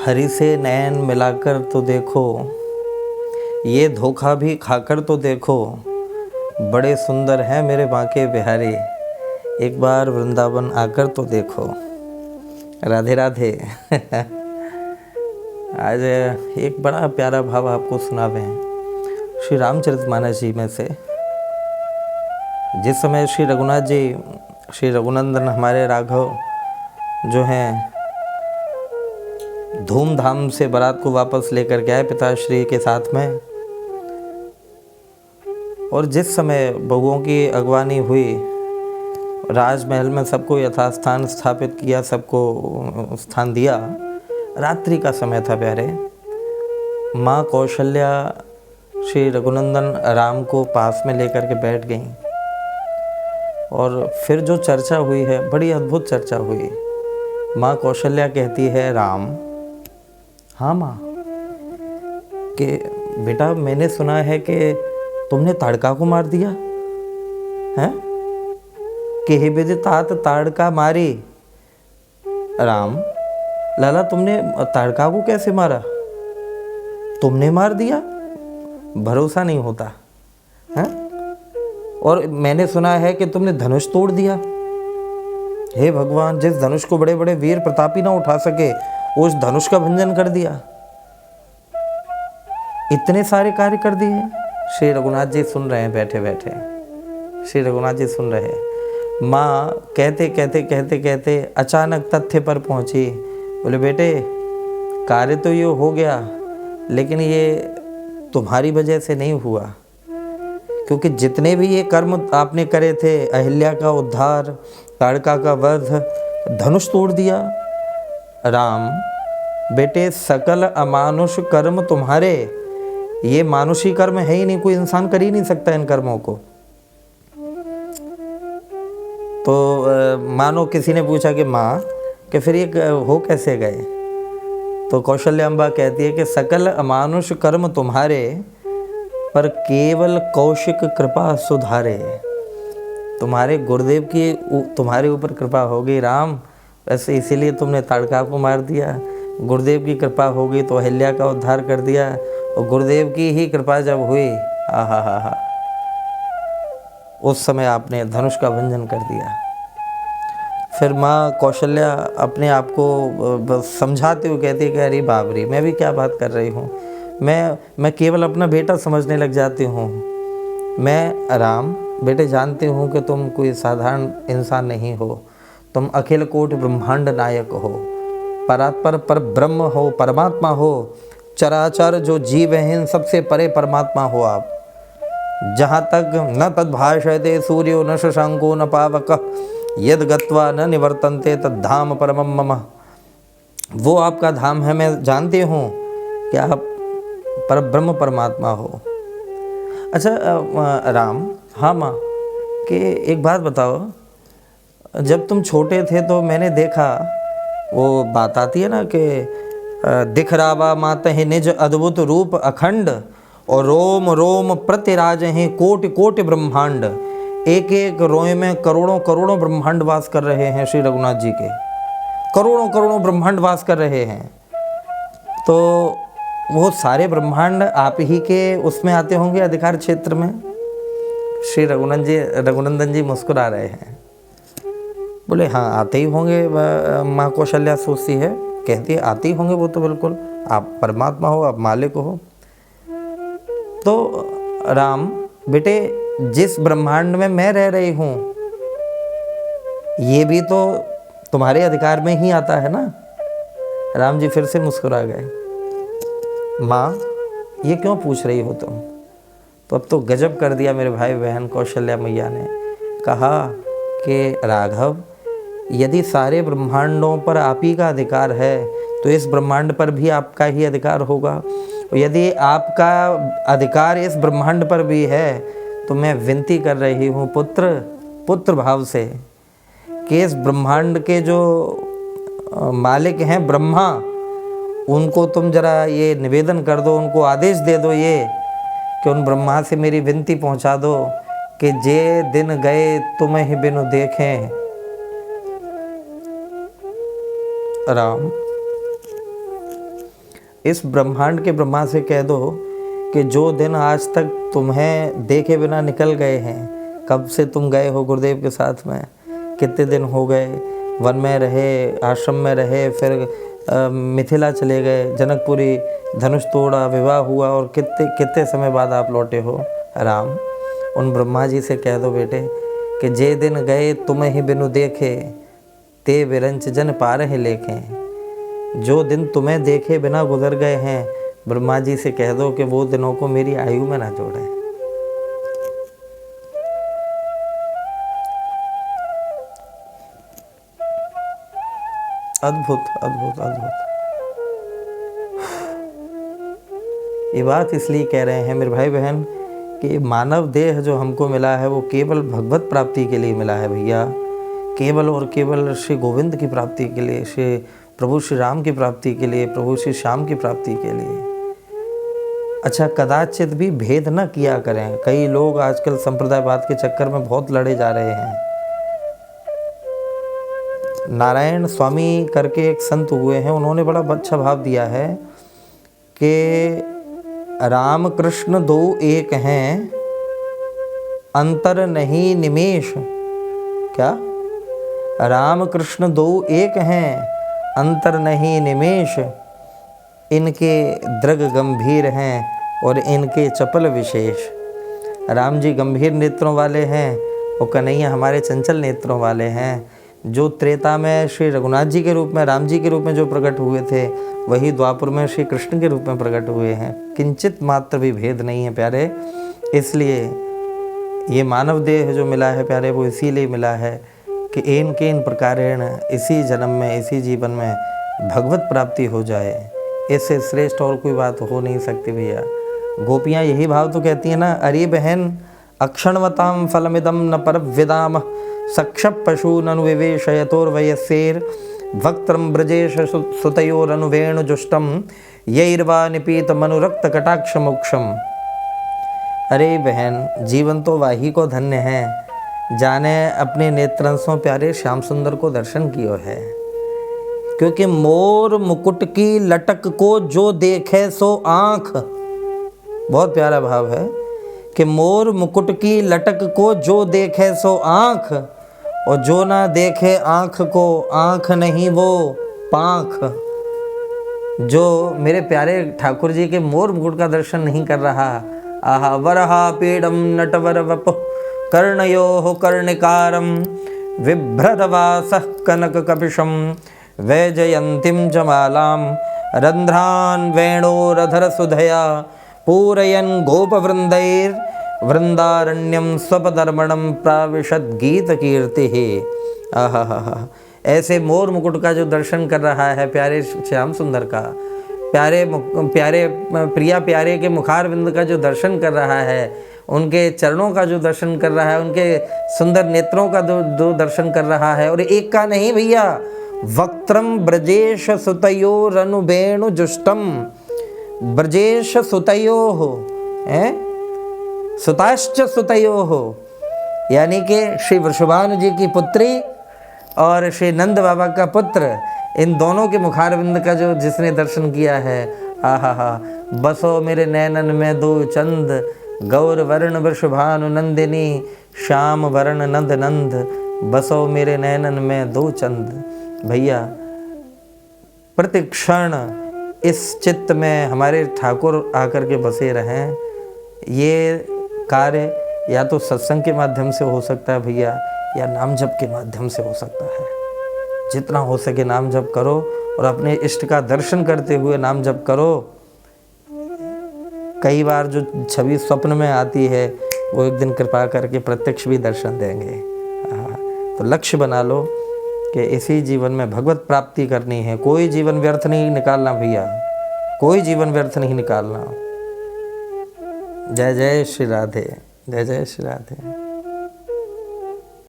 हरि से नैन मिलाकर तो देखो, ये धोखा भी खाकर तो देखो, बड़े सुंदर हैं मेरे बांके बिहारी, एक बार वृंदावन आकर तो देखो। राधे राधे। आज एक बड़ा प्यारा भाव आपको सुनावे हैं श्री रामचरितमानस जी में से। जिस समय श्री रघुनाथ जी, श्री रघुनंदन हमारे राघव जो हैं धूमधाम से बारात को वापस लेकर के आए पिताश्री के साथ में, और जिस समय बहुओं की अगवानी हुई, राजमहल में सबको यथास्थान स्थापित किया, सबको स्थान दिया। रात्रि का समय था प्यारे। माँ कौशल्या श्री रघुनंदन राम को पास में लेकर के बैठ गईं, और फिर जो चर्चा हुई है, बड़ी अद्भुत चर्चा हुई। माँ कौशल्या कहती है, राम, हाँ माँ, कि बेटा मैंने सुना है कि तुमने ताड़का को मार दिया है, कि हे विदितात ताड़का मारी। राम, लाला तुमने ताड़का को कैसे मारा? तुमने मार दिया? भरोसा नहीं होता है। और मैंने सुना है कि तुमने धनुष तोड़ दिया। हे भगवान, जिस धनुष को बड़े बड़े वीर प्रतापी ना उठा सके, उस धनुष का भंजन कर दिया। इतने सारे कार्य कर दिए। श्री रघुनाथ जी सुन रहे हैं बैठे बैठे, श्री रघुनाथ जी सुन रहे हैं। माँ कहते कहते कहते कहते अचानक तथ्य पर पहुंची। बोले, बेटे कार्य तो ये हो गया, लेकिन ये तुम्हारी वजह से नहीं हुआ, क्योंकि जितने भी ये कर्म आपने करे थे, अहिल्या का उद्धार, ताड़का का वध, धनुष तोड़ दिया। राम बेटे, सकल अमानुष कर्म तुम्हारे, ये मानुषी कर्म है ही नहीं, कोई इंसान कर ही नहीं सकता इन कर्मों को। तो मानो किसी ने पूछा कि माँ, कि फिर ये हो कैसे गए? तो कौशल्याम्बा कहती है कि सकल अमानुष कर्म तुम्हारे, पर केवल कौशिक कृपा सुधारे। तुम्हारे गुरुदेव की तुम्हारे ऊपर कृपा हो गई राम, वैसे इसीलिए तुमने ताड़का को मार दिया। गुरुदेव की कृपा हो गई तो अहिल्या का उद्धार कर दिया, और गुरुदेव की ही कृपा जब हुई, हा, उस समय आपने धनुष का भंजन कर दिया। फिर माँ कौशल्या अपने आप को समझाते हुए कहती है कि अरे बाबरी, मैं भी क्या बात कर रही हूँ, मैं केवल अपना बेटा समझने लग जाती हूँ। मैं राम बेटे जानती हूँ कि तुम कोई साधारण इंसान नहीं हो, तुम अखिल कोटि ब्रह्मांड नायक हो, परात्पर पर ब्रह्म हो, परमात्मा हो, चराचर जो जीव हैं इन सबसे परे परमात्मा हो आप। जहाँ तक न तद्भाषयते सूर्यो न शशांको न पावकः, यद गत्वा न निवर्तन्ते तद्धाम परमं मम। वो आपका धाम है, मैं जानती हूँ कि आप पर ब्रह्म परमात्मा हो। अच्छा राम, हाँ माँ, कि एक बात बताओ, जब तुम छोटे थे तो मैंने देखा, वो बात आती है ना कि दिख रावा मातहि निज अद्भुत रूप अखंड, और रोम रोम प्रतिराज हैं कोटि कोटि ब्रह्मांड। एक एक रोए में करोड़ों करोड़ों ब्रह्मांड वास कर रहे हैं श्री रघुनाथ जी के, करोड़ों करोड़ों ब्रह्मांड वास कर रहे हैं। तो वो सारे ब्रह्मांड आप ही के उसमें आते होंगे, अधिकार क्षेत्र में। श्री रघुनंदन जी मुस्कुरा रहे हैं। बोले, हाँ आते ही होंगे। माँ कौशल्या सोचती है, कहती है आते ही होंगे, वो तो बिल्कुल, आप परमात्मा हो, आप मालिक हो। तो राम बेटे, जिस ब्रह्मांड में मैं रह रही हूँ, ये भी तो तुम्हारे अधिकार में ही आता है ना। राम जी फिर से मुस्कुरा गए। माँ, ये क्यों पूछ रही हो तुम? तो अब तो गजब कर दिया मेरे भाई बहन कौशल्या मैया ने। कहा कि राघव, यदि सारे ब्रह्मांडों पर आप ही का अधिकार है, तो इस ब्रह्मांड पर भी आपका ही अधिकार होगा। यदि आपका अधिकार इस ब्रह्मांड पर भी है, तो मैं विनती कर रही हूँ पुत्र भाव से, कि इस ब्रह्मांड के जो मालिक हैं ब्रह्मा, उनको तुम जरा ये निवेदन कर दो, उनको आदेश दे दो ये, कि उन ब्रह्मा से मेरी विनती पहुँचा दो कि जे दिन गए तुम्हें ही बिनु देखें। राम इस ब्रह्मांड के ब्रह्मा से कह दो कि जो दिन आज तक तुम्हें देखे बिना निकल गए हैं, कब से तुम गए हो गुरुदेव के साथ में, कितने दिन हो गए, वन में रहे, आश्रम में रहे, फिर मिथिला चले गए, जनकपुरी धनुष तोड़ा, विवाह हुआ और कितने कितने समय बाद आप लौटे हो राम। उन ब्रह्मा जी से कह दो बेटे कि जे दिन गए तुम्हें ही बिनु देखे, ते विरंच जन पार ही लेखें। जो दिन तुम्हें देखे बिना गुजर गए हैं, ब्रह्मा जी से कह दो कि वो दिनों को मेरी आयु में ना जोड़ें। अद्भुत अद्भुत अद्भुत। ये बात इसलिए कह रहे हैं मेरे भाई बहन कि मानव देह जो हमको मिला है वो केवल भगवत प्राप्ति के लिए मिला है भैया, केवल और केवल श्री गोविंद की प्राप्ति के लिए, श्री प्रभु श्री राम की प्राप्ति के लिए, प्रभु श्री श्याम की प्राप्ति के लिए। अच्छा, कदाचित भी भेद न किया करें। कई लोग आजकल संप्रदायवाद के चक्कर में बहुत लड़े जा रहे हैं। नारायण स्वामी करके एक संत हुए हैं, उन्होंने बड़ा अच्छा भाव दिया है कि राम कृष्ण दो एक हैं, अंतर नहीं निमेष। क्या? राम कृष्ण दो एक हैं, अंतर नहीं निमेष। इनके दृग गंभीर हैं और इनके चपल विशेष। राम जी गंभीर नेत्रों वाले हैं और कन्हैया हमारे चंचल नेत्रों वाले हैं। जो त्रेता में श्री रघुनाथ जी के रूप में, राम जी के रूप में जो प्रकट हुए थे, वही द्वापर में श्री कृष्ण के रूप में प्रकट हुए हैं। किंचित मात्र भी भेद नहीं है प्यारे। इसलिए ये मानव देह जो मिला है प्यारे, वो इसीलिए मिला है कि इन प्रकारेण इसी जन्म में, इसी जीवन में भगवत प्राप्ति हो जाए। इससे श्रेष्ठ और कोई बात हो नहीं सकती भैया। गोपियाँ यही भाव तो कहती हैं ना, अरे बहन अक्षणवताम फलमिदम न परविदाम, सक्षप पशु ननु विवेशयतोर्वयस्येर, वक्त्रम ब्रजेश सुतयोरनुवेणु जुष्टम, यैर्वा निपीत मनुरक्त कटाक्ष मोक्षम। अरे बहन, जीवन तो वाही को धन्य है, जाने अपने नेत्रंशों प्यारे श्याम सुंदर को दर्शन कियो है। क्योंकि मोर मुकुट की लटक को जो देखे सो आँख, बहुत प्यारा भाव है कि मोर मुकुट की लटक को जो देखे सो आँख, और जो ना देखे आँख को, आँख नहीं वो पाँख। जो मेरे प्यारे ठाकुर जी के मोर मुकुट का दर्शन नहीं कर रहा, आहा वरहा पीडम नटवर वपु कर्णयोः कर्णिकारं, बिभ्रतवासः कनक कपिशं, वैजयन्तीं जमालां, रंध्रान् वेणोरधर सुधया, पूरयन् गोपवृन्दैर् वृंदारण्यम स्वपदर्मणम प्राविशद गीत कीर्ति है। आहा, ऐसे मोर मुकुट का जो दर्शन कर रहा है प्यारे श्याम सुंदर का, प्यारे प्रिया प्यारे के मुखारविंद का जो दर्शन कर रहा है, उनके चरणों का जो दर्शन कर रहा है, उनके सुंदर नेत्रों का जो दर्शन कर रहा है। और एक का नहीं भैया, वक्त्रम ब्रजेश सुतयो रनुवेणु जुष्टम, ब्रजेश सुतयो हो है, सुताश्च सुतयो हो, यानी कि श्री वृषभानु जी की पुत्री और श्री नंद बाबा का पुत्र, इन दोनों के मुखारविंद का जो जिसने दर्शन किया है, आहा, बसो मेरे नैनन में दो चंद, गौर वर्ण वृषभानु नंदिनी, श्याम वर्ण नंद नंद, बसो मेरे नैनन में दो चंद। भैया प्रतिक्षण इस चित्त में हमारे ठाकुर आकर के बसे रहें। ये कार्य या तो सत्संग के माध्यम से हो सकता है भैया, या नाम जप के माध्यम से हो सकता है। जितना हो सके नाम जप करो और अपने इष्ट का दर्शन करते हुए नाम जप करो। कई बार जो छवि स्वप्न में आती है वो एक दिन कृपा करके प्रत्यक्ष भी दर्शन देंगे। तो लक्ष्य बना लो कि इसी जीवन में भगवत प्राप्ति करनी है। कोई जीवन व्यर्थ नहीं निकालना भैया, कोई जीवन व्यर्थ नहीं निकालना। जय जय श्री राधे, जय जय श्री राधे।